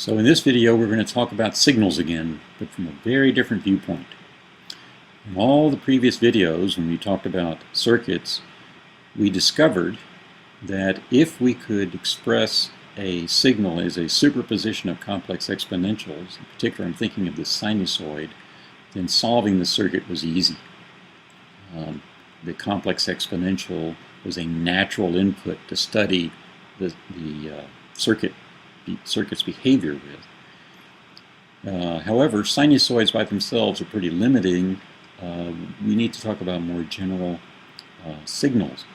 So in this video we're going to talk about signals again, but from a very different viewpoint. In all the previous videos when we talked about circuits, we discovered that if we could express a signal as a superposition of complex exponentials, in particular I'm thinking of the sinusoid, then solving the circuit was easy. The complex exponential was a natural input to study the circuit's behavior with. However, sinusoids by themselves are pretty limiting. We need to talk about more general signals.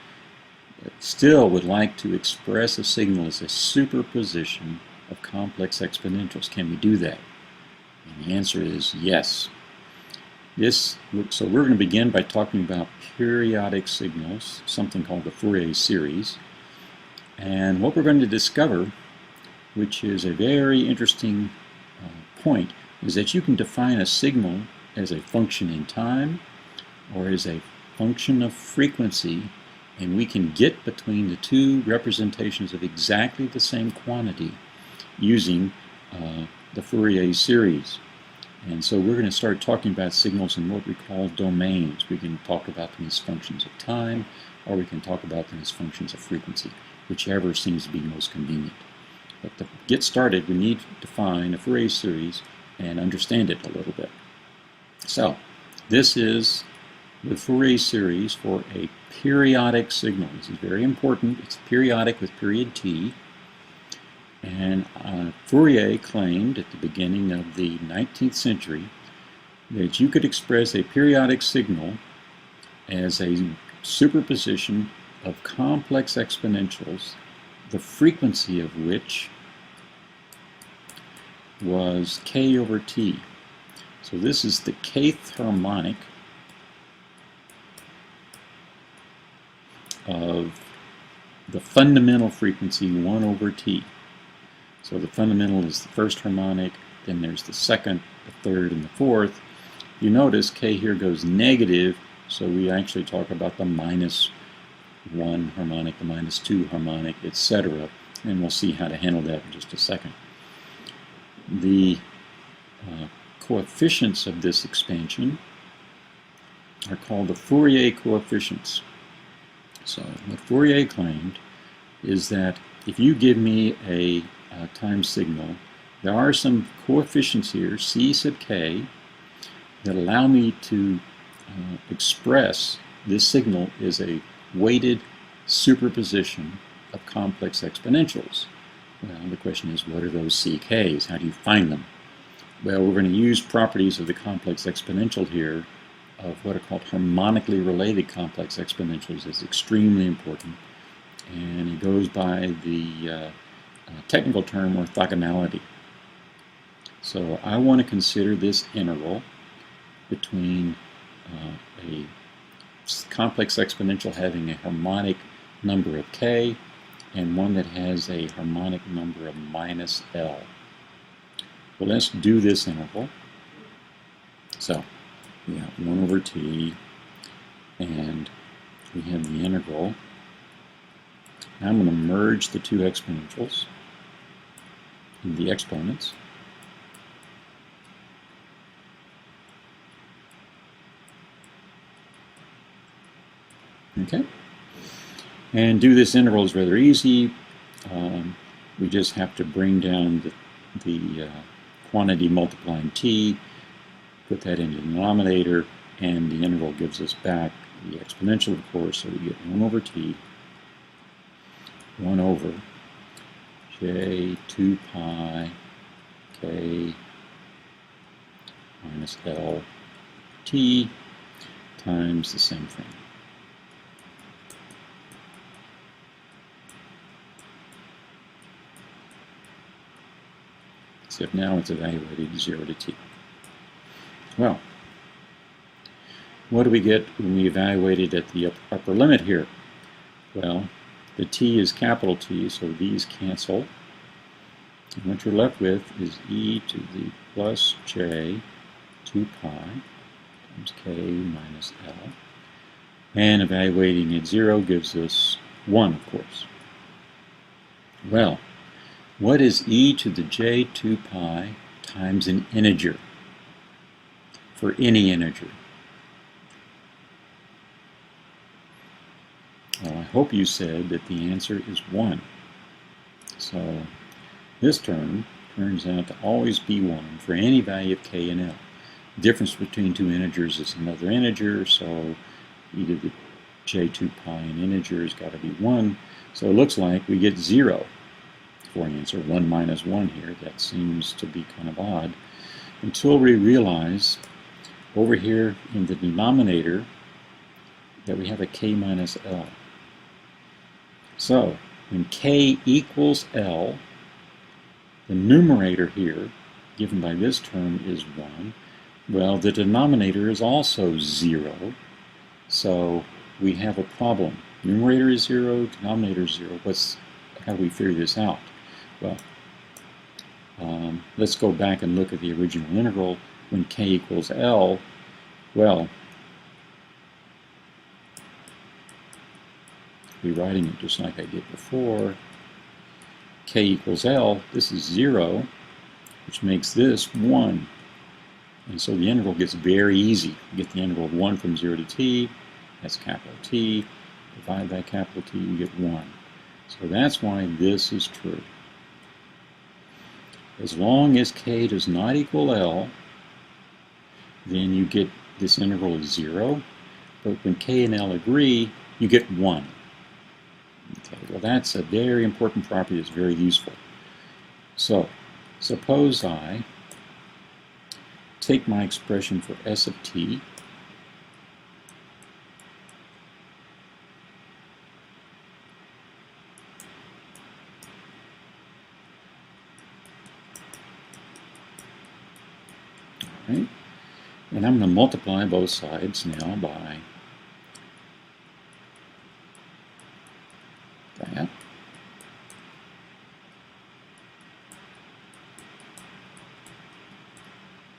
Still would like to express a signal as a superposition of complex exponentials. Can we do that? And the answer is yes. So we're going to begin by talking about periodic signals, something called the Fourier Series. And what we're going to discover, which is a very interesting point, is that you can define a signal as a function in time or as a function of frequency, and we can get between the two representations of exactly the same quantity using the Fourier series. And so we're going to start talking about signals in what we call domains. We can talk about them as functions of time, or we can talk about them as functions of frequency, whichever seems to be most convenient. But to get started, we need to define a Fourier series and understand it a little bit. So this is the Fourier series for a periodic signal. This is very important. It's periodic with period t. And Fourier claimed at the beginning of the 19th century that you could express a periodic signal as a superposition of complex exponentials, the frequency of which was k over t. So this is the kth harmonic of the fundamental frequency 1 over t. So the fundamental is the first harmonic, then there's the second, the third, and the fourth. You notice k here goes negative, so we actually talk about the -1 harmonic, the -2 harmonic, etc. And we'll see how to handle that in just a second. The coefficients of this expansion are called the Fourier coefficients. So what Fourier claimed is that if you give me a time signal, there are some coefficients here, c sub k, that allow me to express this signal as a weighted superposition of complex exponentials. Well, the question is, what are those ck's? How do you find them? Well, we're going to use properties of the complex exponential here, of what are called harmonically related complex exponentials. Is extremely important, and it goes by the technical term orthogonality. So I want to consider this integral between a complex exponential having a harmonic number of k and one that has a harmonic number of -L. Well, let's do this integral. So we have 1 over t, and we have the integral. Now I'm going to merge the two exponentials in the exponents. Okay, and do this integral is rather easy. We just have to bring down the quantity multiplying t, put that in the denominator, and the integral gives us back the exponential, of course, so we get 1 over t, 1 over j 2 pi k minus L t times the same thing. Except now it's evaluated 0 to t. Well, what do we get when we evaluate it at the upper limit here? Well, the t is capital T, so these cancel. And what you're left with is e to the plus j 2 pi times k minus L. And evaluating at 0 gives us 1, of course. Well, What is e to the j2 pi times an integer for any integer? Well, I hope you said that the answer is 1. So this term turns out to always be 1 for any value of k and l. The difference between two integers is another integer, so e to the j2 pi an integer has got to be 1. So it looks like we get 0 for an answer, 1 minus 1 here. That seems to be kind of odd, until we realize over here in the denominator that we have a k minus l. So when k equals l, the numerator here, given by this term, is 1. Well, the denominator is also 0. So we have a problem. Numerator is 0, denominator is 0. How do we figure this out? Well, let's go back and look at the original integral when k equals l. Well, rewriting it just like I did before, k equals l, this is 0, which makes this 1. And so the integral gets very easy. You get the integral of 1 from 0 to t, that's capital T, divide by capital T, you get 1. So that's why this is true. As long as k does not equal l, then you get this integral is 0, but when k and l agree, you get 1. Okay, well, that's a very important property that's very useful. So suppose I take my expression for s of t, right? And I'm going to multiply both sides now by that.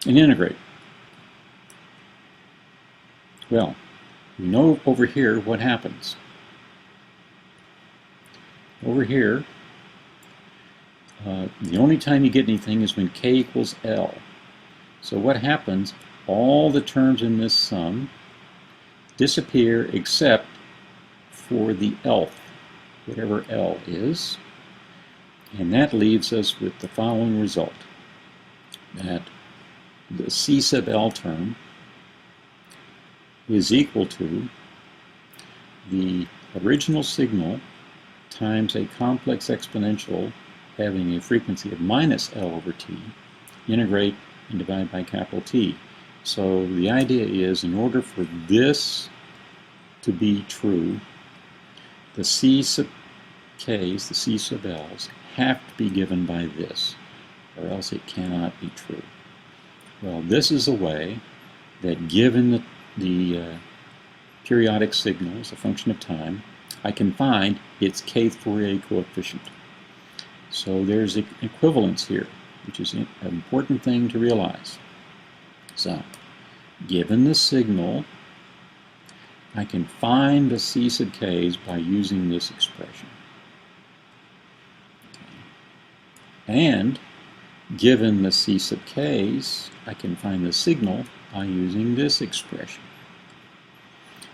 And integrate. Well, we know over here what happens. Over here, the only time you get anything is when k equals l. So what happens, all the terms in this sum disappear except for the lth, whatever L is, and that leaves us with the following result, that the C sub L term is equal to the original signal times a complex exponential having a frequency of minus L over T, integrate and divide by capital T. So the idea is, in order for this to be true, the C sub k's, the C sub l's, have to be given by this, or else it cannot be true. Well, this is a way that, given the periodic signal as a function of time, I can find its kth Fourier coefficient. So there's an equivalence here, which is an important thing to realize. So, given the signal, I can find the C sub k's by using this expression. And given the C sub k's, I can find the signal by using this expression.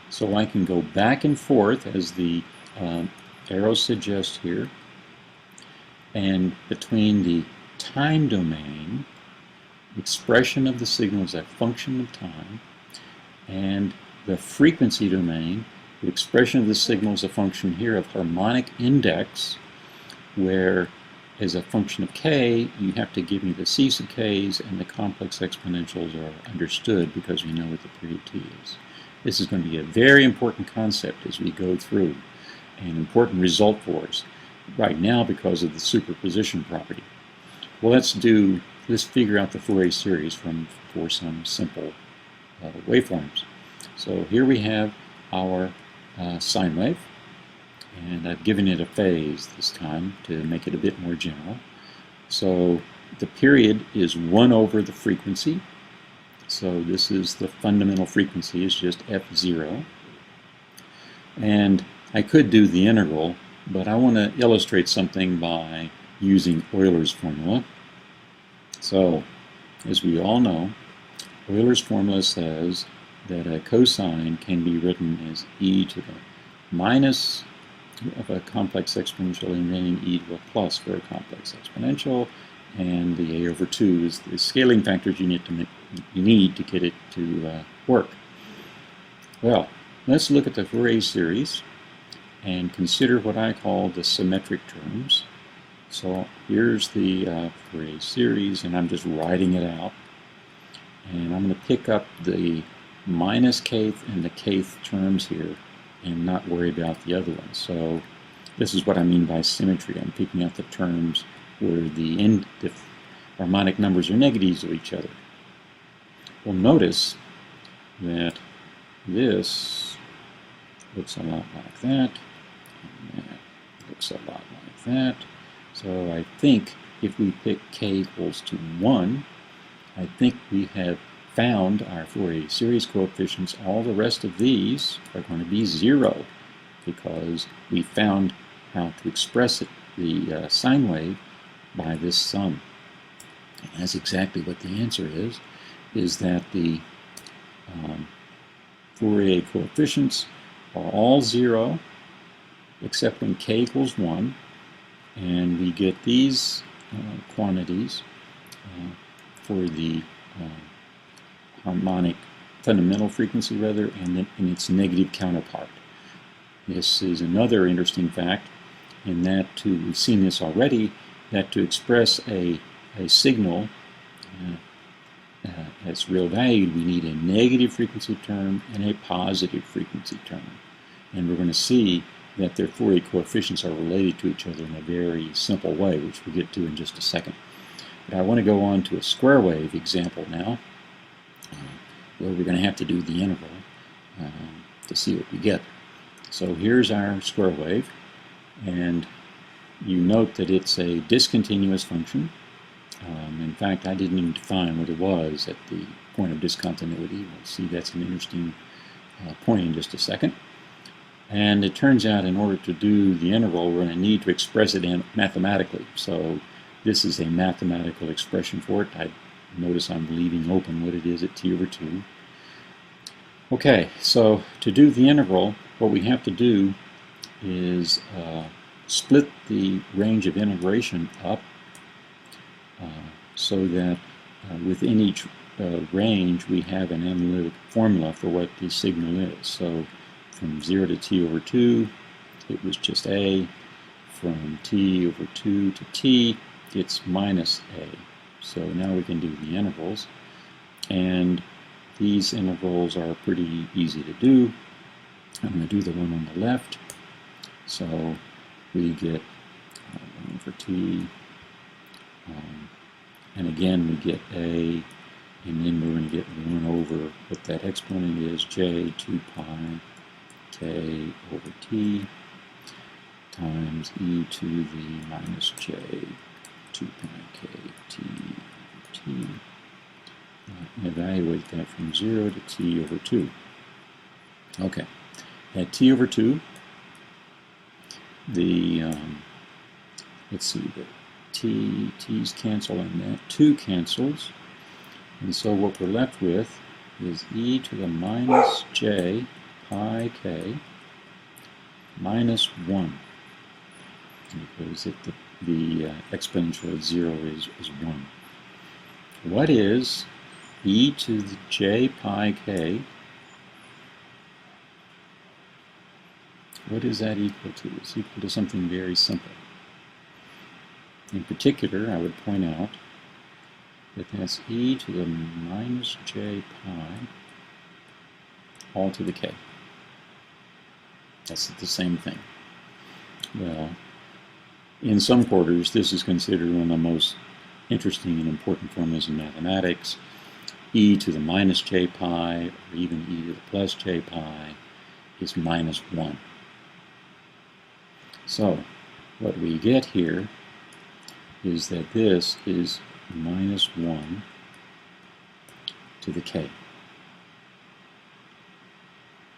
So I can go back and forth, as the arrows suggest here, and between the time domain, expression of the signal as a function of time, and the frequency domain, the expression of the signal as a function here of harmonic index, where as a function of k, you have to give me the C sub k's, and the complex exponentials are understood because we know what the period t is. This is going to be a very important concept as we go through, an important result for us right now because of the superposition property. Well, let's figure out the Fourier series for some simple waveforms. So here we have our sine wave, and I've given it a phase this time to make it a bit more general. So the period is 1 over the frequency. So this is the fundamental frequency, is just f0. And I could do the integral, but I want to illustrate something by using Euler's formula. So, as we all know, Euler's formula says that a cosine can be written as e to the minus of a complex exponential and then e to a plus for a complex exponential, and the a over 2 is the scaling factors you need to get it to work. Well, let's look at the Fourier series and consider what I call the symmetric terms. So here's the Fourier series, and I'm just writing it out. And I'm going to pick up the minus kth and the kth terms here and not worry about the other ones. So this is what I mean by symmetry. I'm picking up the terms where the harmonic numbers are negatives of each other. Well, notice that this looks a lot like that, and that looks a lot like that. So I think if we pick k equals to 1, I think we have found our Fourier series coefficients. All the rest of these are going to be 0 because we found how to express it, the sine wave, by this sum. And that's exactly what the answer is that the Fourier coefficients are all 0 except when k equals 1, and we get these quantities for the harmonic fundamental frequency and its negative counterpart. This is another interesting fact in that we've seen this already, that to express a signal as real valued, we need a negative frequency term and a positive frequency term. And we're going to see that their Fourier coefficients are related to each other in a very simple way, which we'll get to in just a second. But I want to go on to a square wave example now, where we're going to have to do the integral to see what we get. So here's our square wave, and you note that it's a discontinuous function. In fact, I didn't even define what it was at the point of discontinuity. We'll see that's an interesting point in just a second. And it turns out in order to do the integral, we're going to need to express it mathematically. So this is a mathematical expression for it. I notice I'm leaving open what it is at t over 2. Okay, so to do the integral, what we have to do is split the range of integration up so that within each range we have an analytic formula for what the signal is. So from 0 to t over 2, it was just a. From t over 2 to t, it's minus a. So now we can do the integrals. And these integrals are pretty easy to do. I'm going to do the one on the left. So we get 1 for t. And again, we get a. And then we're going to get 1 over what that exponent is, j 2 pi k over t times e to the minus j 2 pi k t over t. And evaluate that from 0 to t over 2. Okay, at t over 2, the let's see, the t's cancel and that 2 cancels, and so what we're left with is e to the minus j pi k minus 1, because the exponential of 0 is 1. What is e to the j pi k? What is that equal to? It's equal to something very simple. In particular, I would point out that that's e to the minus j pi all to the k. That's the same thing. Well, in some quarters, this is considered one of the most interesting and important formulas in mathematics. E to the minus j pi, or even e to the plus j pi, is minus 1. So, what we get here is that this is minus 1 to the k.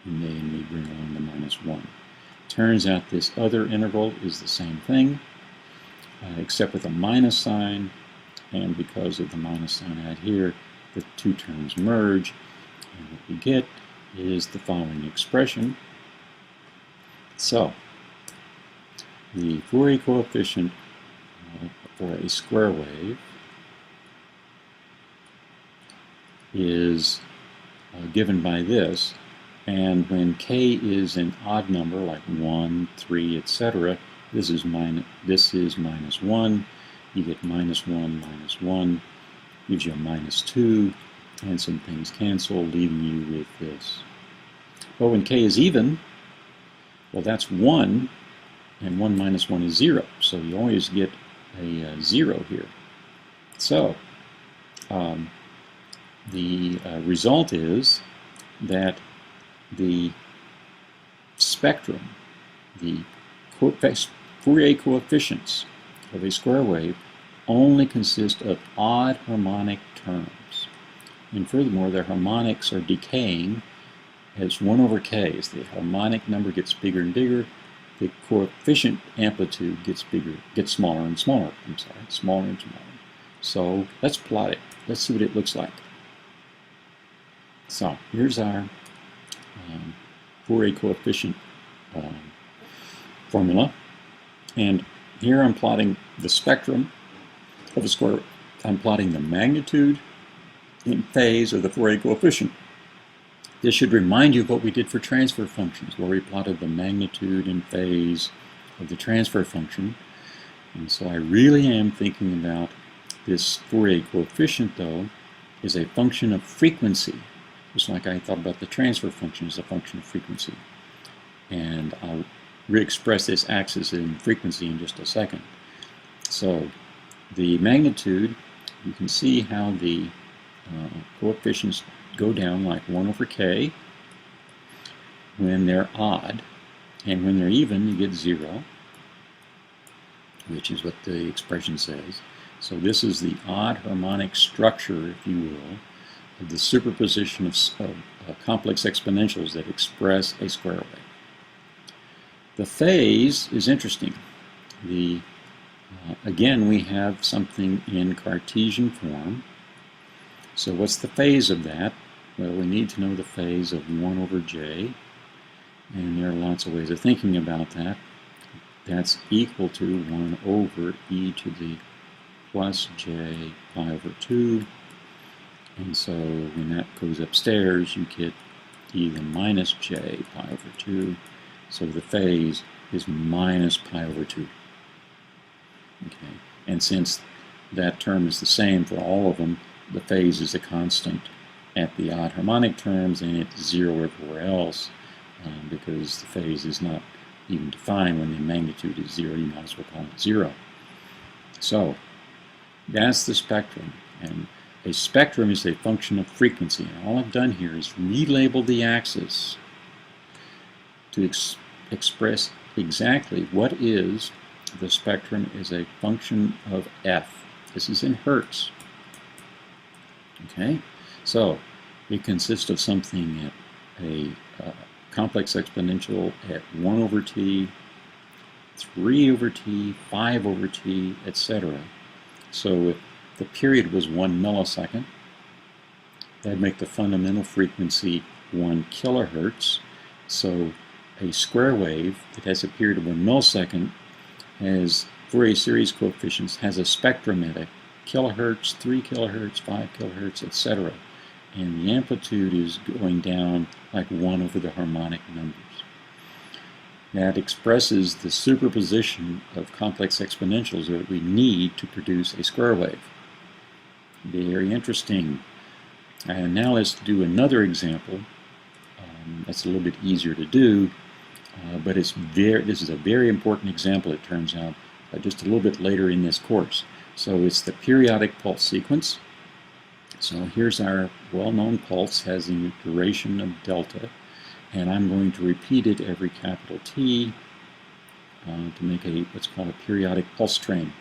And then we bring along the minus 1. Turns out this other integral is the same thing. except with a minus sign, and because of the minus sign I had here, the two terms merge, and what we get is the following expression. So, the Fourier coefficient for a square wave is given by this, and when k is an odd number like 1, 3, etc., this is minus 1. You get minus 1, minus 1, gives you a minus 2, and some things cancel, leaving you with this. Well, when k is even, well, that's 1, and 1 minus 1 is 0, so you always get a 0 here. So, the result is that the spectrum, the Fourier coefficients of a square wave only consist of odd harmonic terms. And furthermore, their harmonics are decaying as 1 over k. As the harmonic number gets bigger and bigger, the coefficient amplitude gets smaller and smaller. Smaller and smaller. So let's plot it. Let's see what it looks like. So here's our Fourier coefficient formula, and here I'm plotting the spectrum of a square. I'm plotting the magnitude in phase of the Fourier coefficient. This should remind you of what we did for transfer functions, where we plotted the magnitude in phase of the transfer function. And so I really am thinking about this Fourier coefficient, though, is a function of frequency, just like I thought about the transfer function as a function of frequency. And I'll re-express this axis in frequency in just a second. So the magnitude, you can see how the coefficients go down like 1 over k when they're odd, and when they're even you get 0, which is what the expression says. So this is the odd harmonic structure, if you will, of the superposition of complex exponentials that express a square wave. The phase is interesting. Again, we have something in Cartesian form. So what's the phase of that? Well, we need to know the phase of 1 over j, and there are lots of ways of thinking about that. That's equal to 1 over e to the plus j pi over 2, and so when that goes upstairs, you get e to the minus j pi over 2, so the phase is minus pi over 2. Okay, and since that term is the same for all of them, the phase is a constant at the odd harmonic terms, and it's 0 everywhere else, because the phase is not even defined. When the magnitude is 0, you might as well call it 0. So that's the spectrum, and a spectrum is a function of frequency. And all I've done here is relabel the axis to express exactly what is the spectrum is a function of f. This is in hertz. Okay, so it consists of something at a complex exponential at 1 over t, 3 over t, 5 over t, etc. So if the period was 1 millisecond, that'd make the fundamental frequency 1 kilohertz. So a square wave that has a period of 1 millisecond has Fourier series coefficients, has a spectrum at a kilohertz, 3 kilohertz, 5 kilohertz, etc. And the amplitude is going down like 1 over the harmonic numbers. That expresses the superposition of complex exponentials that we need to produce a square wave. Very interesting. And now let's do another example. That's a little bit easier to do, but this is a very important example, it turns out, just a little bit later in this course. So it's the periodic pulse sequence. So here's our well-known pulse, has a duration of delta, and I'm going to repeat it every capital T to make what's called a periodic pulse train.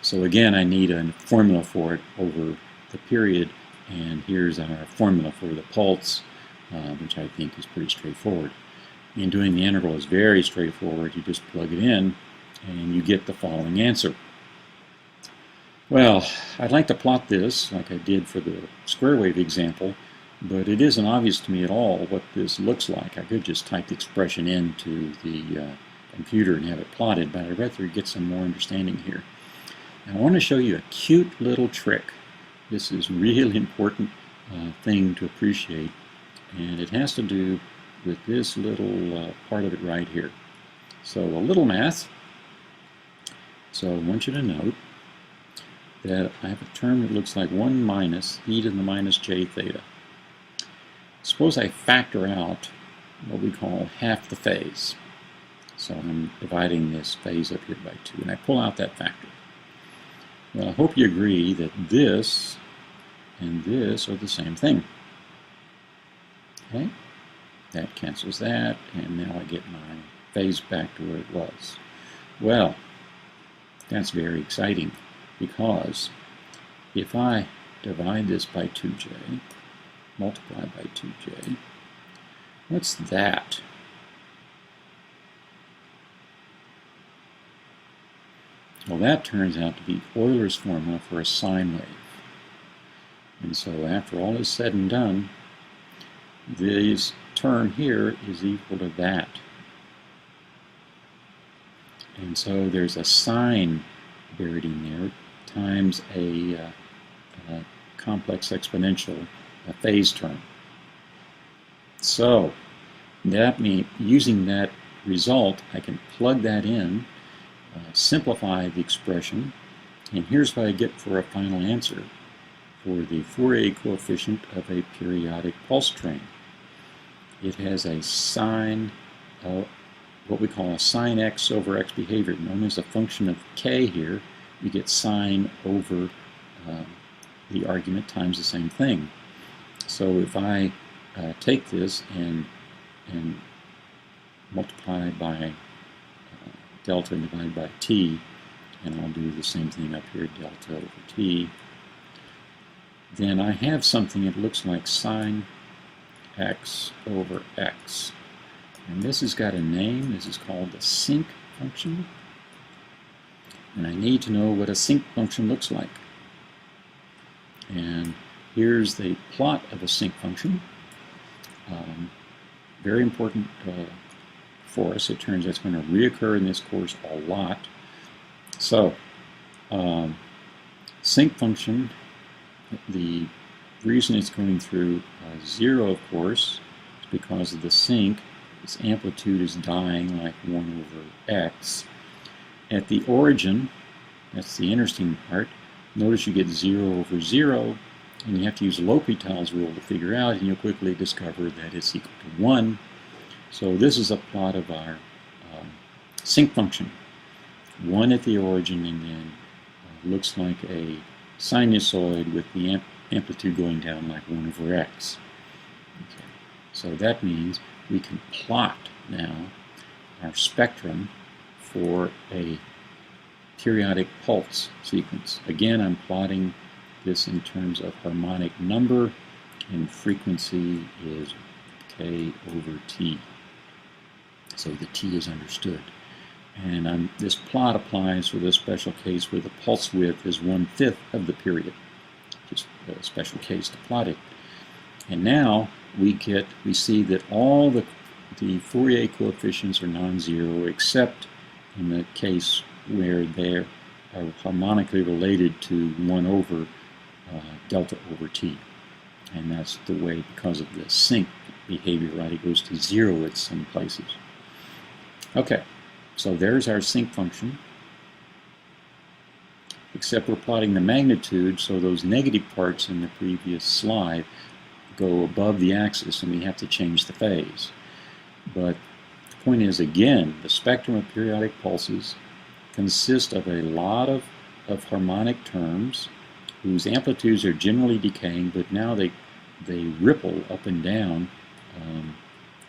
So again, I need a formula for it over the period, and here's our formula for the pulse, which I think is pretty straightforward. And doing the integral is very straightforward. You just plug it in, and you get the following answer. Well, I'd like to plot this like I did for the square wave example, but it isn't obvious to me at all what this looks like. I could just type the expression into the computer and have it plotted, but I'd rather get some more understanding here. And I want to show you a cute little trick. This is really important thing to appreciate, and it has to do with this little part of it right here. So a little math. So I want you to note that I have a term that looks like 1 minus e to the minus j theta. Suppose I factor out what we call half the phase. So I'm dividing this phase up here by 2, and I pull out that factor. Well, I hope you agree that this and this are the same thing. Okay? That cancels that, and now I get my phase back to where it was. Well, that's very exciting, because if I divide this by 2j, multiply by 2j, what's that? Well, that turns out to be Euler's formula for a sine wave. And so after all is said and done, this term here is equal to that. And so there's a sine buried in there times a complex exponential, a phase term. So that means using that result, I can plug that in, simplify the expression, and here's what I get for a final answer for the Fourier coefficient of a periodic pulse train. It has a sine, what we call a sine x over x behavior, known as a function of k here. You get sine over the argument times the same thing. So if I take this and multiply by delta and divide by t, and I'll do the same thing up here, delta over t, then I have something that looks like sine x over x. And this has got a name. This is called the sinc function. And I need to know what a sinc function looks like. And here's the plot of a sinc function. Very important for us. It turns out it's going to reoccur in this course a lot. So, sinc function, the reason it's going through 0, of course, is because of the sinc. Its amplitude is dying like 1 over x. At the origin, that's the interesting part, notice you get 0 over 0, and you have to use L'Hopital's rule to figure out, and you'll quickly discover that it's equal to 1. So this is a plot of our sinc function. 1 at the origin, and then looks like a sinusoid with the amplitude going down like 1 over x. Okay. So that means we can plot now our spectrum for a periodic pulse sequence. Again, I'm plotting this in terms of harmonic number, and frequency is k over t. So the t is understood. And this plot applies for this special case where the pulse width is 1/5 of the period. Just a special case to plot it. And now we see that all the Fourier coefficients are non-zero, except in the case where they are harmonically related to 1 over delta over t. And that's the way, because of the sinc behavior, right? It goes to 0 at some places. Okay, so there's our sinc function, except we're plotting the magnitude, so those negative parts in the previous slide go above the axis, and we have to change the phase. But the point is, again, the spectrum of periodic pulses consists of a lot of harmonic terms whose amplitudes are generally decaying, but now they ripple up and down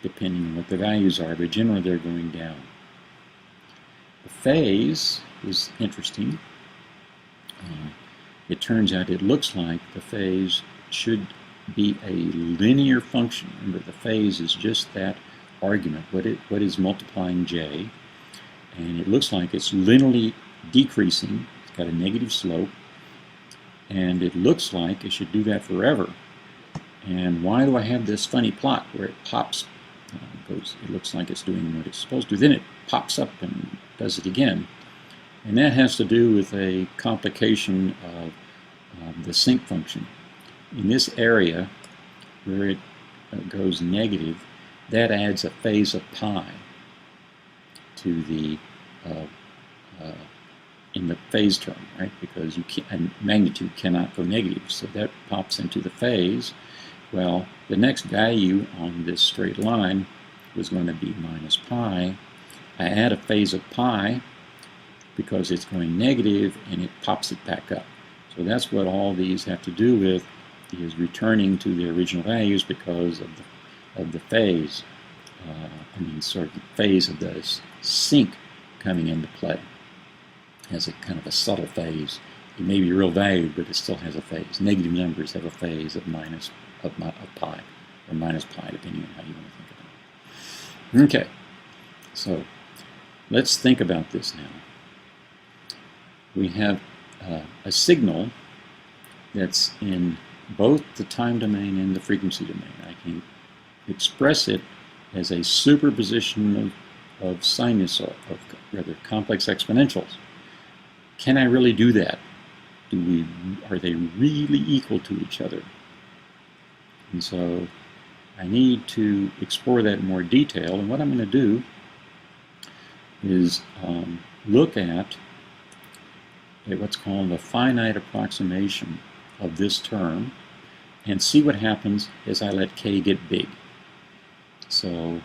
depending on what the values are, but generally they're going down. The phase is interesting. It turns out it looks like the phase should be a linear function. Remember, the phase is just that argument. What is multiplying j? and it looks like it's linearly decreasing. It's got a negative slope, and it looks like it should do that forever. And why do I have this funny plot where it pops, it looks like it's doing what it's supposed to, then it pops up and does it again? And that has to do with a complication of the sinc function. In this area where it goes negative, that adds a phase of pi to the in the phase term, right? Because you can't, magnitude cannot go negative, so that pops into the phase. Well, the next value on this straight line was going to be minus pi. I add a phase of pi because it's going negative, and it pops it back up. So that's what all these have to do with, is returning to the original values because of the phase. Sort of the phase of the sinc coming into play. Has a kind of a subtle phase. It may be real valued, but it still has a phase. Negative numbers have a phase of pi, or minus pi, depending on how you want to think about it. Okay, so let's think about this now. We have a signal that's in both the time domain and the frequency domain. I can express it as a superposition of sinusoid, rather complex exponentials. Can I really do that? Are they really equal to each other? And so I need to explore that in more detail. And what I'm going to do is look at what's called a finite approximation of this term and see what happens as I let k get big. So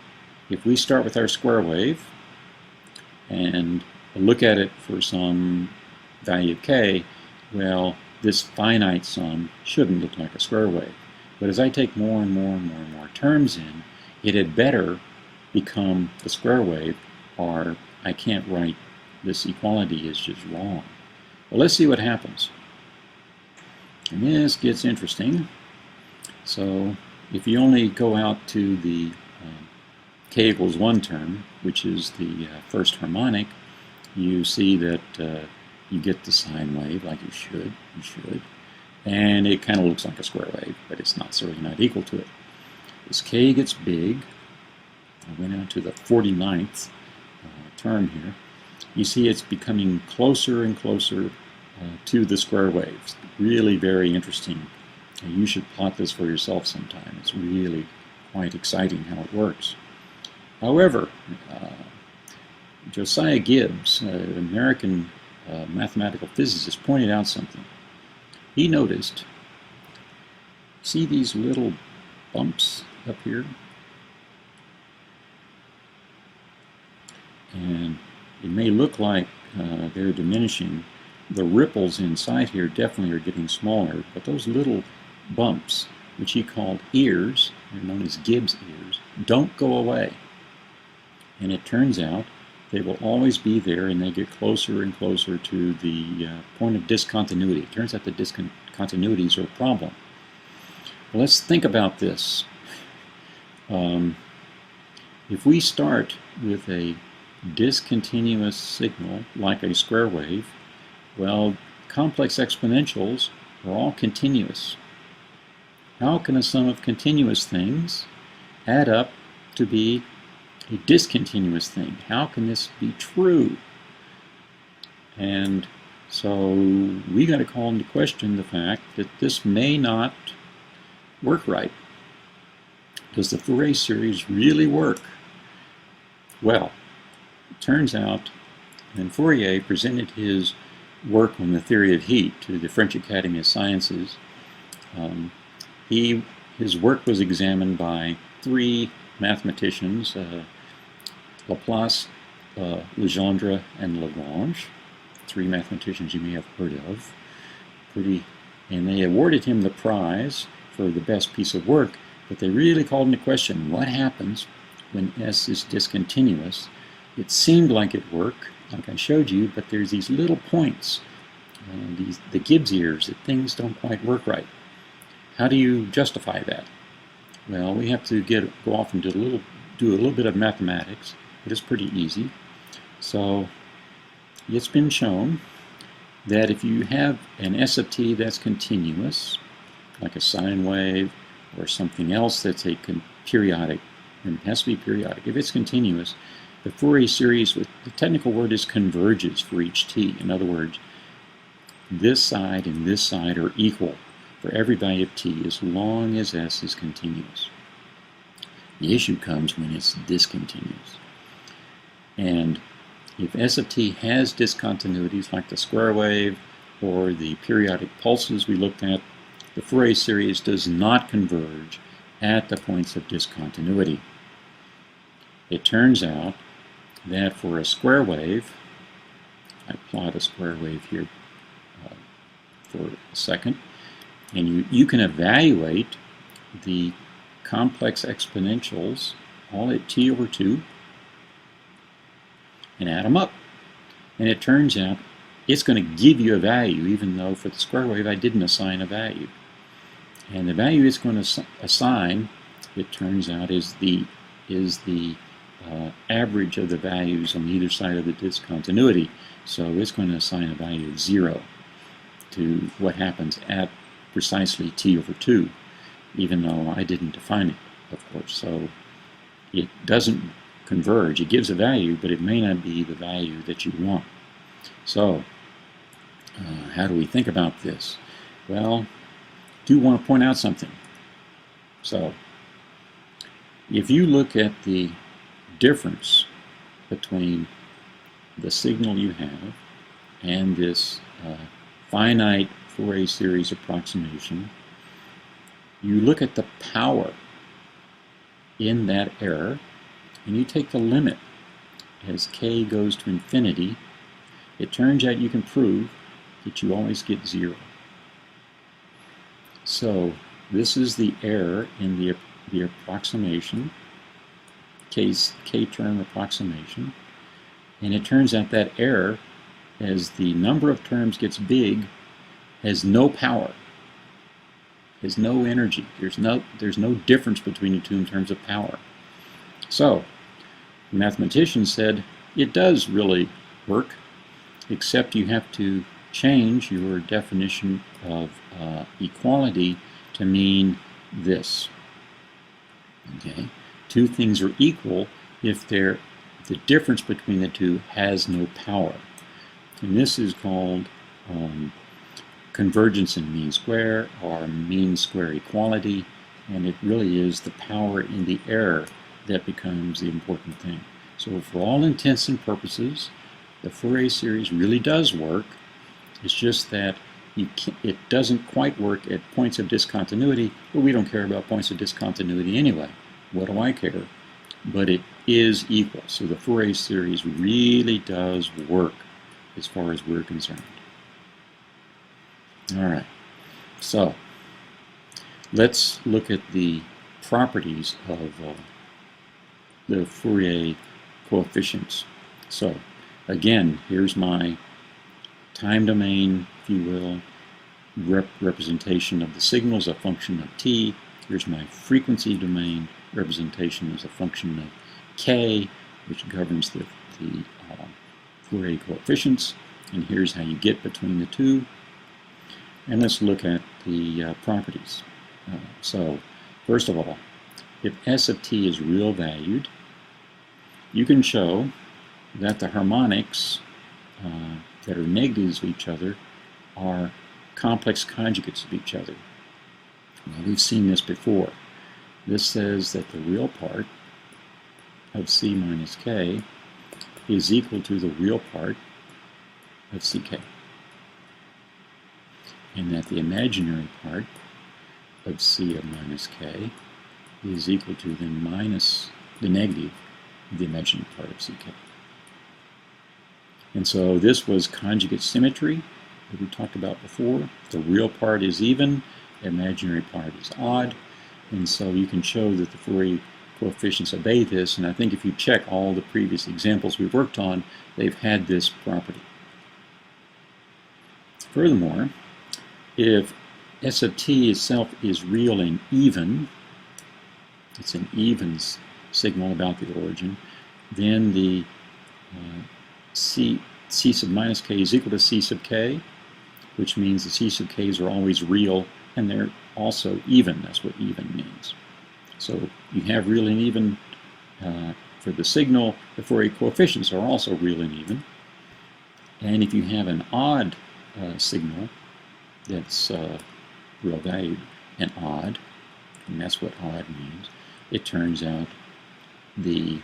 if we start with our square wave and look at it for some value of k, well, this finite sum shouldn't look like a square wave. But as I take more and more and more and more terms in, it had better become the square wave, or I can't write this equality is just wrong. Well, let's see what happens. And this gets interesting. So if you only go out to the k equals 1 term, which is the first harmonic, you see that you get the sine wave like you should. And it kind of looks like a square wave, but it's certainly not equal to it. As k gets big, I went out to the 49th term here, you see it's becoming closer and closer to the square waves. Really very interesting. You should plot this for yourself sometime. It's really quite exciting how it works. However, Josiah Gibbs, an American mathematical physicist, pointed out something. He noticed, see these little bumps up here? And it may look like they're diminishing. The ripples inside here definitely are getting smaller, but those little bumps, which he called ears, they're known as Gibbs ears, don't go away. And it turns out they will always be there, and they get closer and closer to the point of discontinuity. It turns out the discontinuities are a problem. Well, let's think about this. If we start with a discontinuous signal, like a square wave, well, complex exponentials are all continuous. How can a sum of continuous things add up to be a discontinuous thing? How can this be true? And so we got to call into question the fact that this may not work right. Does the Fourier series really work? Well, it turns out when Fourier presented his work on the theory of heat to the French Academy of Sciences, his work was examined by 3 mathematicians, Laplace, Legendre, and Lagrange, 3 mathematicians you may have heard of. And they awarded him the prize for the best piece of work, but they really called into question what happens when S is discontinuous. It seemed like it worked, like I showed you, but there's these little points, the Gibbs ears, that things don't quite work right. How do you justify that? Well, we have to go off and do a little bit of mathematics. It is pretty easy. So it's been shown that if you have an S of t that's continuous, like a sine wave or something else that's a periodic, and it has to be periodic. If it's continuous, the Fourier series, the technical word is converges for each t. In other words, this side and this side are equal for every value of t as long as S is continuous. The issue comes when it's discontinuous. And if S of t has discontinuities like the square wave or the periodic pulses we looked at, the Fourier series does not converge at the points of discontinuity. It turns out that for a square wave, I plot a square wave here for a second, and you can evaluate the complex exponentials all at t over 2 and add them up. And it turns out it's going to give you a value, even though for the square wave I didn't assign a value. And the value it's going to assign, it turns out, is the average of the values on either side of the discontinuity. So it's going to assign a value of 0 to what happens at precisely t over 2, even though I didn't define it, of course. So it doesn't converge. It gives a value, but it may not be the value that you want. So how do we think about this? Well, I do want to point out something. So if you look at the difference between the signal you have and this finite Fourier series approximation, you look at the power in that error and you take the limit as k goes to infinity. It turns out you can prove that you always get 0. So this is the error in the approximation, k-term approximation, and it turns out that error, as the number of terms gets big, has no power, has no energy. There's no difference between the two in terms of power. So the mathematician said it does really work, except you have to change your definition of equality to mean this. Okay, two things are equal if the difference between the two has no power, and this is called convergence in mean square or mean square equality, and it really is the power in the error that becomes the important thing. So for all intents and purposes, the Fourier series really does work. It's just that it doesn't quite work at points of discontinuity, but we don't care about points of discontinuity anyway. What do I care? But it is equal. So the Fourier series really does work as far as we're concerned. All right, so let's look at the properties of the Fourier coefficients. So again, here's my time domain, if you will, representation of the signal as a function of t. Here's my frequency domain, representation as a function of k, which governs the Fourier coefficients. And here's how you get between the two. And let's look at the properties. So first of all, if S of t is real valued, you can show that the harmonics that are negatives of each other are complex conjugates of each other. Well, we've seen this before. This says that the real part of c minus k is equal to the real part of ck, and that the imaginary part of c of minus k is equal to the negative of the imaginary part of ck. And so this was conjugate symmetry that we talked about before. The real part is even, the imaginary part is odd, and so you can show that the Fourier coefficients obey this, and I think if you check all the previous examples we've worked on, they've had this property. Furthermore, if S of t itself is real and even, it's an even signal about the origin, then the C sub minus k is equal to C sub k, which means the C sub k's are always real, and they're also even. That's what even means. So you have real and even for the signal. The Fourier coefficients are also real and even. And if you have an odd signal that's real valued and odd, and that's what odd means, it turns out the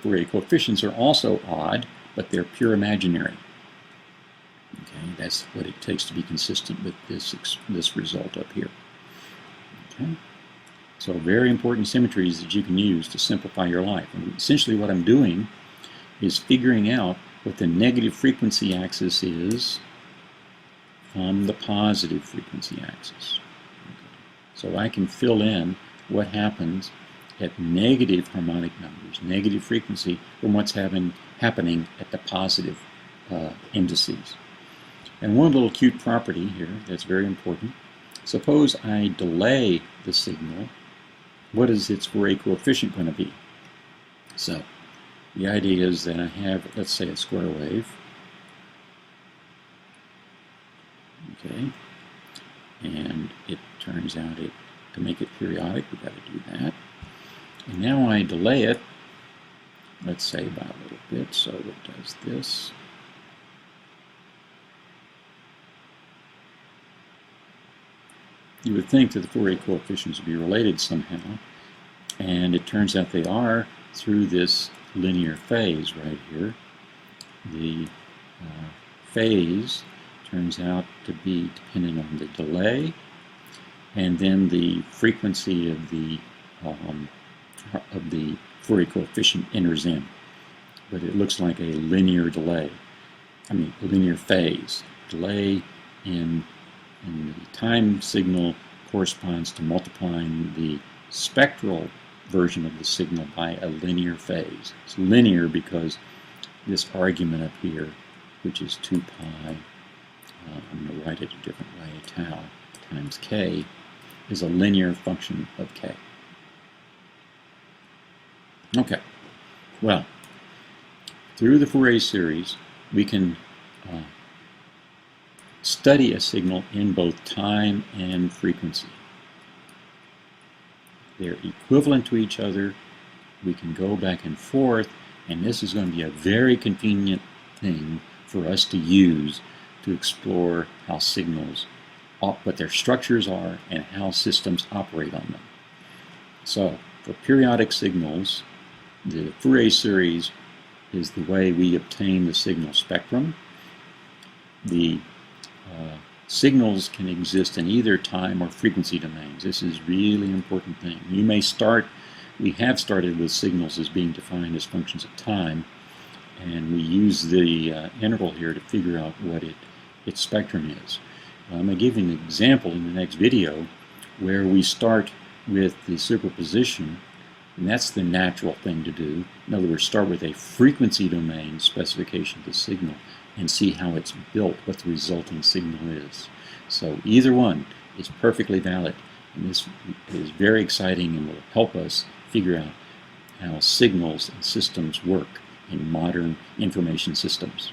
Fourier coefficients are also odd, but they're pure imaginary. Okay, that's what it takes to be consistent with this result up here. Okay, so very important symmetries that you can use to simplify your life. And essentially what I'm doing is figuring out what the negative frequency axis is from the positive frequency axis. Okay. So I can fill in what happens at negative harmonic numbers, negative frequency, from what's happening at the positive indices. And one little cute property here that's very important. Suppose I delay the signal, what is its Fourier coefficient going to be? So the idea is that I have, let's say, a square wave. Okay, and it turns out to make it periodic, we've got to do that. And now I delay it, let's say by a little bit, so it does this. You would think that the Fourier coefficients would be related somehow, and it turns out they are through this linear phase right here. The phase turns out to be dependent on the delay, and then the frequency of the Fourier coefficient enters in. But it looks like a linear delay. I mean, a linear phase. Delay in the time signal corresponds to multiplying the spectral version of the signal by a linear phase. It's linear because this argument up here, which is 2 pi, I'm going to write it a different way, tau times k, is a linear function of k. Okay, well, through the Fourier series, we can study a signal in both time and frequency. They're equivalent to each other. We can go back and forth, and this is going to be a very convenient thing for us to use to explore how signals, what their structures are, and how systems operate on them. So, for periodic signals, the Fourier series is the way we obtain the signal spectrum. The signals can exist in either time or frequency domains. This is really important thing. You may start, we have started with signals as being defined as functions of time, and we use the interval here to figure out what its spectrum is. I'm going to give you an example in the next video where we start with the superposition, and that's the natural thing to do. In other words, start with a frequency domain specification of the signal and see how it's built, what the resulting signal is. So either one is perfectly valid, and this is very exciting and will help us figure out how signals and systems work in modern information systems.